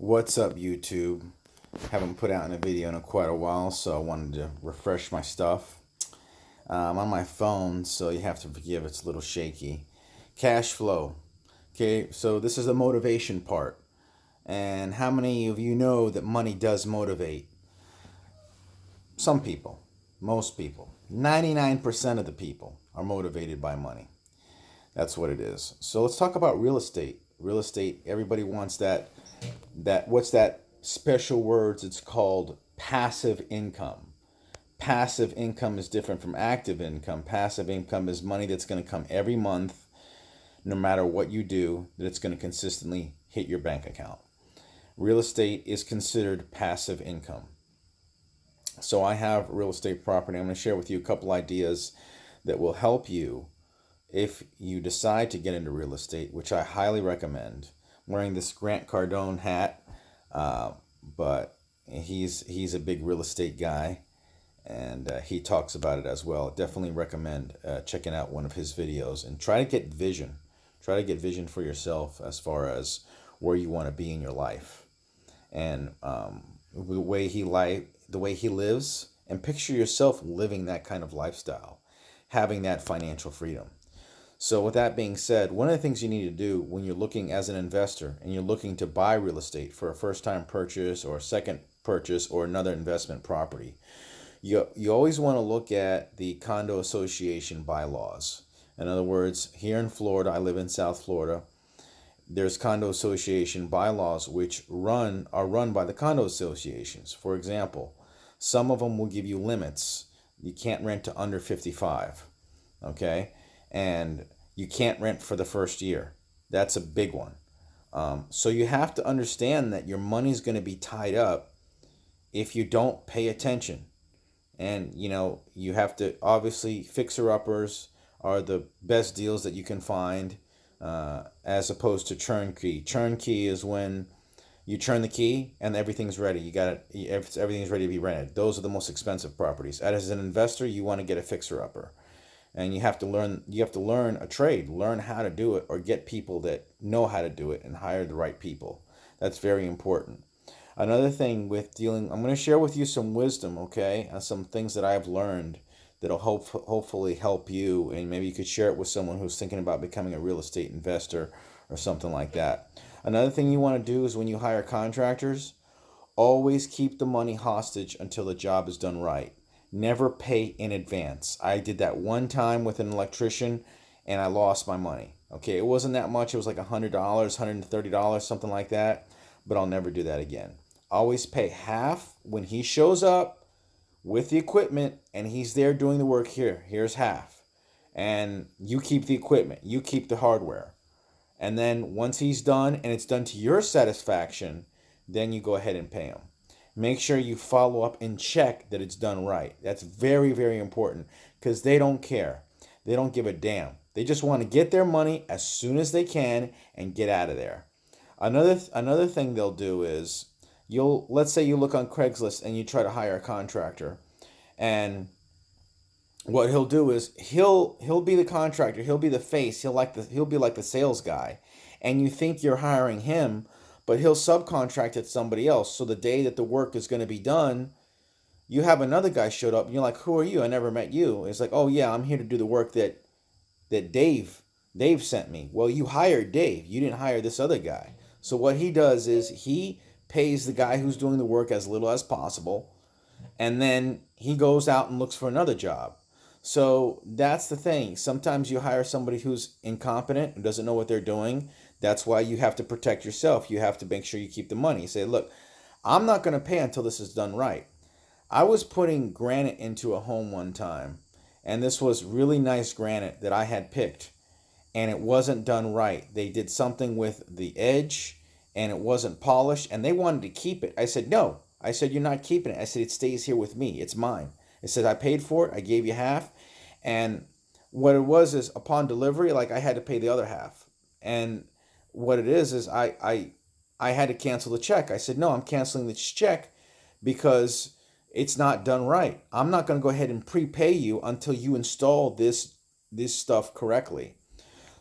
What's up, YouTube? Haven't put out in a video in quite a while, so I wanted to refresh my stuff. I'm on my phone, so you have to forgive it's a little shaky. Cash flow. Okay, so this is the motivation part. And how many of you know that money does motivate? Some people, most people. 99% of the people are motivated by money. That's what it is. So let's talk about real estate. Real estate, everybody wants that what's that special words? It's called passive income. Passive income is different from active income. Passive income is money that's going to come every month, no matter what you do, that it's going to consistently hit your bank account. Real estate is considered passive income. So I have real estate property. I'm going to share with you a couple ideas that will help you if you decide to get into real estate, which I highly recommend. I'm wearing this Grant Cardone hat, but he's a big real estate guy, and he talks about it as well. Definitely recommend checking out one of his videos and try to get vision. Try to get vision for yourself as far as where you want to be in your life, and the way he lives, and picture yourself living that kind of lifestyle, having that financial freedom. So with that being said, one of the things you need to do when you're looking as an investor and you're looking to buy real estate for a first time purchase or a second purchase or another investment property, you always want to look at the condo association bylaws. In other words, here in Florida, I live in South Florida, there's condo association bylaws which are run by the condo associations. For example, some of them will give you limits. You can't rent to under 55. Okay, and you can't rent for the first year. That's a big one. So you have to understand that your money's going to be tied up if you don't pay attention. And you have to, obviously, fixer uppers are the best deals that you can find, as opposed to turnkey. Turnkey is when you turn the key and everything's ready. Everything's ready to be rented. Those are the most expensive properties. As an investor, you want to get a fixer upper, and you have to learn a trade, learn how to do it, or get people that know how to do it and hire the right people. That's very important. Another thing with dealing, I'm going to share with you some wisdom, okay, some things that I've learned that'll hopefully help you, and maybe you could share it with someone who's thinking about becoming a real estate investor or something like that. Another thing you want to do is when you hire contractors, always keep the money hostage until the job is done right. Never pay in advance. I did that one time with an electrician and I lost my money. Okay, it wasn't that much. It was like $100, $130, something like that. But I'll never do that again. Always pay half when he shows up with the equipment and he's there doing the work. Here's half. And you keep the equipment, you keep the hardware. And then once he's done and it's done to your satisfaction, then you go ahead and pay him. Make sure you follow up and check that it's done right. That's very, very important because they don't care. They don't give a damn. They just want to get their money as soon as they can and get out of there. Another thing they'll do is let's say you look on Craigslist and you try to hire a contractor, and what he'll do is he'll be the contractor, he'll be the face, he'll be like the sales guy, and you think you're hiring him, but he'll subcontract it to somebody else. So the day that the work is going to be done, you have another guy showed up, and you're like, "Who are you? I never met you." It's like, "Oh yeah, I'm here to do the work that Dave sent me." Well, you hired Dave. You didn't hire this other guy. So what he does is he pays the guy who's doing the work as little as possible, and then he goes out and looks for another job. So that's the thing. Sometimes you hire somebody who's incompetent and doesn't know what they're doing. That's why you have to protect yourself. You have to make sure you keep the money. You say, "Look, I'm not going to pay until this is done right." I was putting granite into a home one time, and this was really nice granite that I had picked, and it wasn't done right. They did something with the edge, and it wasn't polished, and they wanted to keep it. I said, "No." I said, "You're not keeping it." I said, "It stays here with me. It's mine." I said, "I paid for it. I gave you half." And what it was is upon delivery, like I had to pay the other half. And what it is I had to cancel the check. I said, "No, I'm canceling this check because it's not done right. I'm not going to go ahead and prepay you until you install this stuff correctly."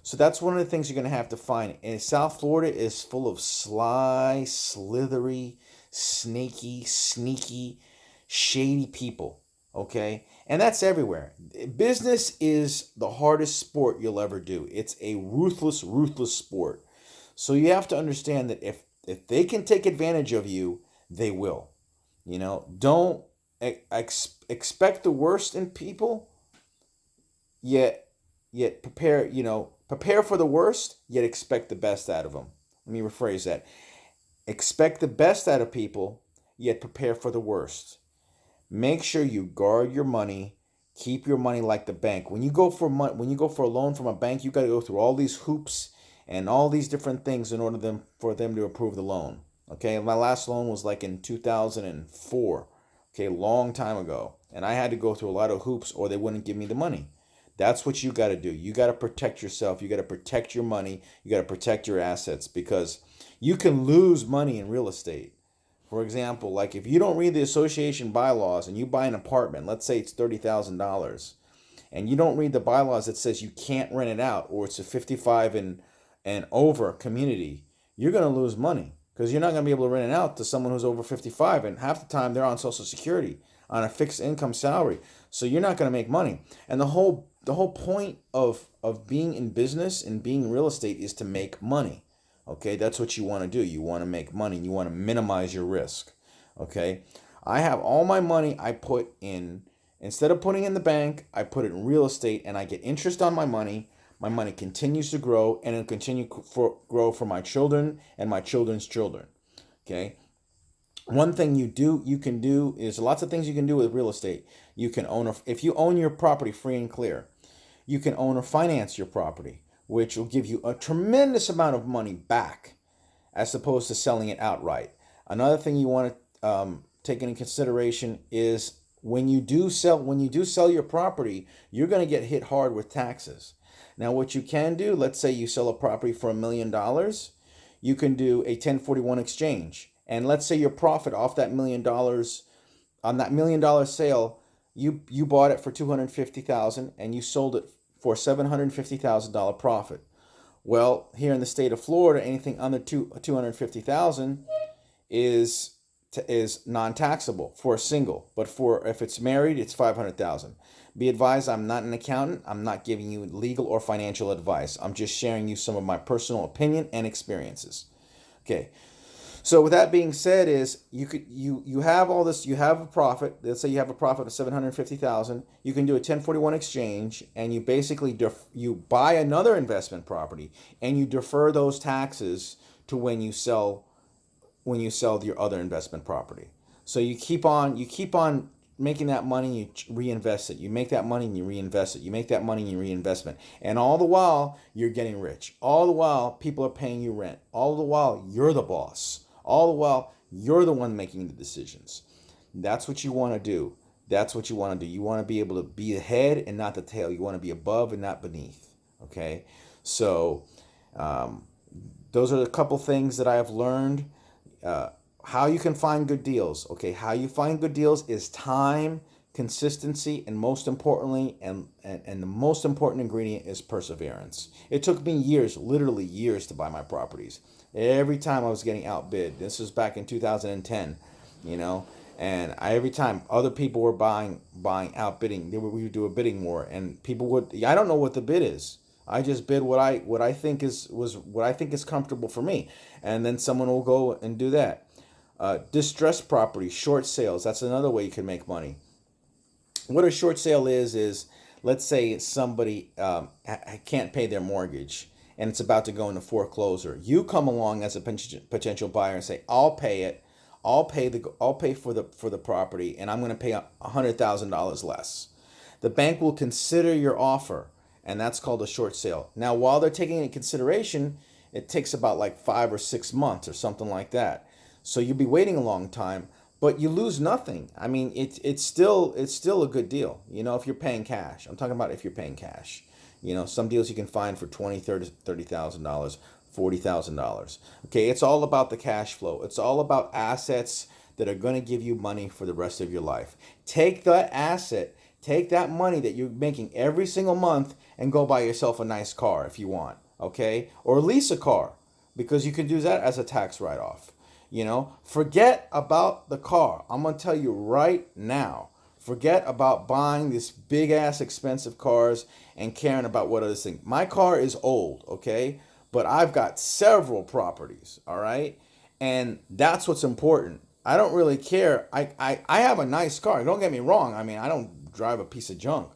So that's one of the things you're going to have to find. And South Florida is full of sly, slithery, snaky, sneaky, shady people. Okay? And that's everywhere. Business is the hardest sport you'll ever do. It's a ruthless, ruthless sport. So you have to understand that if they can take advantage of you, they will. Don't expect the worst in people, yet prepare for the worst, yet expect the best out of them. Let me rephrase that. Expect the best out of people, yet prepare for the worst. Make sure you guard your money. Keep your money like the bank. When you go for a loan from a bank, you got to go through all these hoops and all these different things in order for them to approve the loan. Okay, my last loan was like in 2004. Okay, long time ago, and I had to go through a lot of hoops, or they wouldn't give me the money. That's what you got to do. You got to protect yourself. You got to protect your money. You got to protect your assets, because you can lose money in real estate. For example, like if you don't read the association bylaws and you buy an apartment, let's say it's $30,000, and you don't read the bylaws that says you can't rent it out, or it's a 55 and over community, you're going to lose money, because you're not going to be able to rent it out to someone who's over 55, and half the time they're on Social Security on a fixed income salary. So you're not going to make money. And the whole point of being in business and being in real estate is to make money. Okay, that's what you want to do. You want to make money. You want to minimize your risk. Okay, I have all my money I put in, instead of putting in the bank, I put it in real estate, and I get interest on my money. My money continues to grow, and it'll continue grow for my children and my children's children. Okay. One thing you can do is lots of things you can do with real estate. You can if you own your property free and clear, you can own or finance your property, which will give you a tremendous amount of money back, as opposed to selling it outright. Another thing you want to take into consideration is when you do sell your property, you're going to get hit hard with taxes. Now, what you can do, let's say you sell a property for $1 million, you can do a 1041 exchange. And let's say your profit off that $1 million, on that $1 million sale, you bought it for $250,000 and you sold it for $750,000 profit. Well, here in the state of Florida, anything under $250,000 is non-taxable for a single, but if it's married, it's $500,000. Be advised, I'm not an accountant. I'm not giving you legal or financial advice. I'm just sharing you some of my personal opinion and experiences. Okay. So with that being said, is you have all this, you have a profit. Let's say you have a profit of $750,000. You can do a 1041 exchange, and you basically you buy another investment property, and you defer those taxes to when you sell your other investment property. So you keep on making that money, you reinvest it. You make that money and you reinvest it. You make that money and you reinvest it. And all the while, you're getting rich. All the while, people are paying you rent. All the while, you're the boss. All the while, you're the one making the decisions. That's what you want to do. That's what you want to do. You want to be able to be the head and not the tail. You want to be above and not beneath. Okay? So, those are a couple things that I have learned. How you can find good deals. Okay, how you find good deals is time, consistency, and most importantly, and the most important ingredient is perseverance. It took me years, literally years, to buy my properties. Every time I was getting outbid. This was back in 2010, and every time other people were buying outbidding, we would do a bidding war, and I don't know what the bid is. I just bid what I think is comfortable for me, and then someone will go and do that. Distressed property, short sales. That's another way you can make money. What a short sale is let's say somebody can't pay their mortgage and it's about to go into foreclosure. You come along as a potential buyer and say, "I'll pay it. I'll pay for the property, and I'm going to pay $100,000 less." The bank will consider your offer, and that's called a short sale. Now, while they're taking into consideration, it takes about like 5 or 6 months or something like that. So you'll be waiting a long time, but you lose nothing. I mean, it's still a good deal. If you're paying cash. I'm talking about if you're paying cash. Some deals you can find for $20,000, $30,000, $40,000. Okay, it's all about the cash flow. It's all about assets that are going to give you money for the rest of your life. Take that asset, Take that money that you're making every single month and go buy yourself a nice car if you want, okay? Or lease a car, because you can do that as a tax write-off. Forget about the car. I'm going to tell you right now. Forget about buying these big ass expensive cars and caring about what others think. My car is old, okay? But I've got several properties, all right? And that's what's important. I don't really care. I have a nice car. Don't get me wrong. I mean, I don't drive a piece of junk.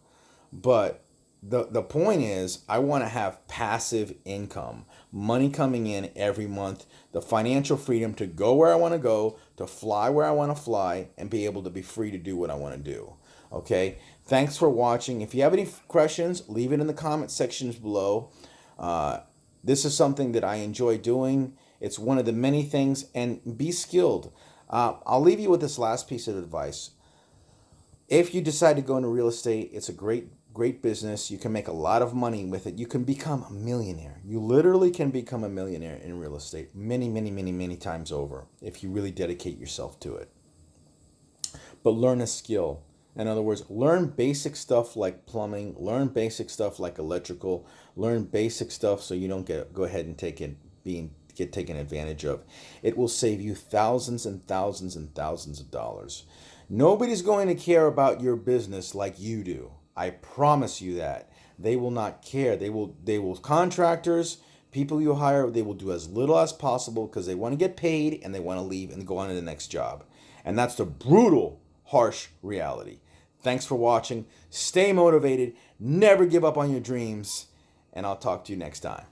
But the point is, I want to have passive income, money coming in every month, the financial freedom to go where I want to go, to fly where I want to fly, and be able to be free to do what I want to do. Okay? Thanks for watching. If you have any questions, leave it in the comment sections below. This is something that I enjoy doing. It's one of the many things, and be skilled. I'll leave you with this last piece of advice. If you decide to go into real estate, it's a great business. You can make a lot of money with it. You can become a millionaire. You literally can become a millionaire in real estate many, many, many, many times over if you really dedicate yourself to it. But learn a skill. In other words, learn basic stuff like plumbing, learn basic stuff like electrical, learn basic stuff so you don't go ahead and get taken advantage of. It will save you thousands and thousands and thousands of dollars. Nobody's going to care about your business like you do. I promise you that. They will not care. They will contractors, people you hire, they will do as little as possible because they want to get paid and they want to leave and go on to the next job. And that's the brutal, harsh reality. Thanks for watching. Stay motivated. Never give up on your dreams. And I'll talk to you next time.